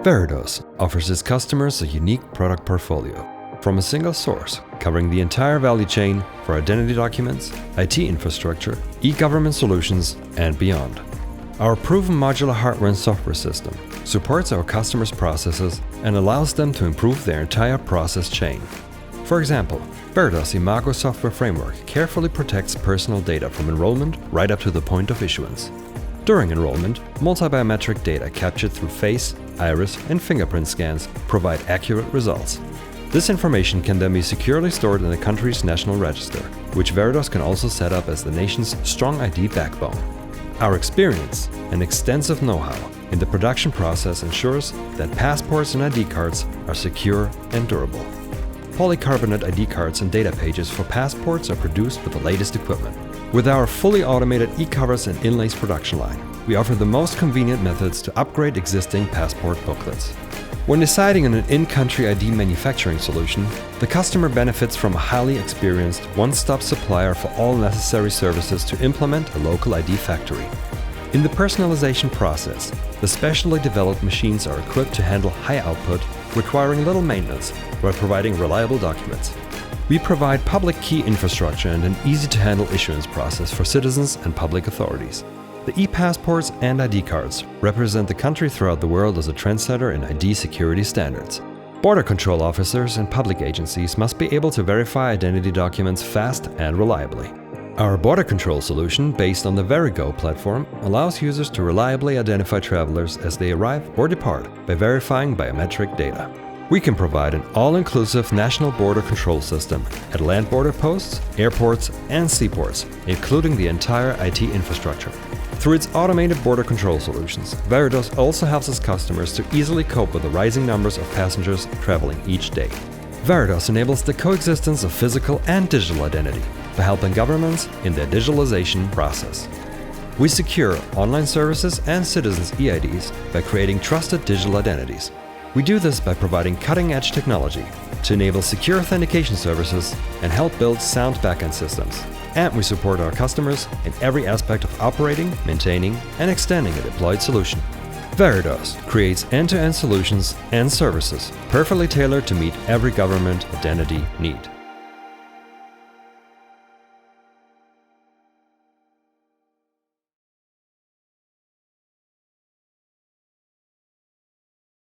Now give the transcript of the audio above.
Veridos offers its customers a unique product portfolio from a single source, covering the entire value chain for identity documents, IT infrastructure, e-government solutions, and beyond. Our proven modular hardware and software system supports our customers' processes and allows them to improve their entire process chain. For example, Veridos Imago software framework carefully protects personal data from enrollment right up to the point of issuance. During enrollment, multi-biometric data captured through face, iris, and fingerprint scans provide accurate results. This information can then be securely stored in the country's national register, which Veridos can also set up as the nation's strong ID backbone. Our experience and extensive know-how in the production process ensures that passports and ID cards are secure and durable. Polycarbonate ID cards and data pages for passports are produced with the latest equipment. With our fully automated e-covers and inlays production line, we offer the most convenient methods to upgrade existing passport booklets. When deciding on an in-country ID manufacturing solution, the customer benefits from a highly experienced, one-stop supplier for all necessary services to implement a local ID factory. In the personalization process, the specially developed machines are equipped to handle high output, requiring little maintenance, while providing reliable documents. We provide public key infrastructure and an easy-to-handle issuance process for citizens and public authorities. The e-passports and ID cards represent the country throughout the world as a trendsetter in ID security standards. Border control officers and public agencies must be able to verify identity documents fast and reliably. Our border control solution, based on the Veridos platform, allows users to reliably identify travelers as they arrive or depart by verifying biometric data. We can provide an all-inclusive national border control system at land border posts, airports, and seaports, including the entire IT infrastructure. Through its automated border control solutions, Veridos also helps its customers to easily cope with the rising numbers of passengers traveling each day. Veridos enables the coexistence of physical and digital identity by helping governments in their digitalization process. We secure online services and citizens' eIDs by creating trusted digital identities. We do this by providing cutting-edge technology to enable secure authentication services and help build sound backend systems. And we support our customers in every aspect of operating, maintaining, and extending a deployed solution. Veridos creates end-to-end solutions and services perfectly tailored to meet every government identity need.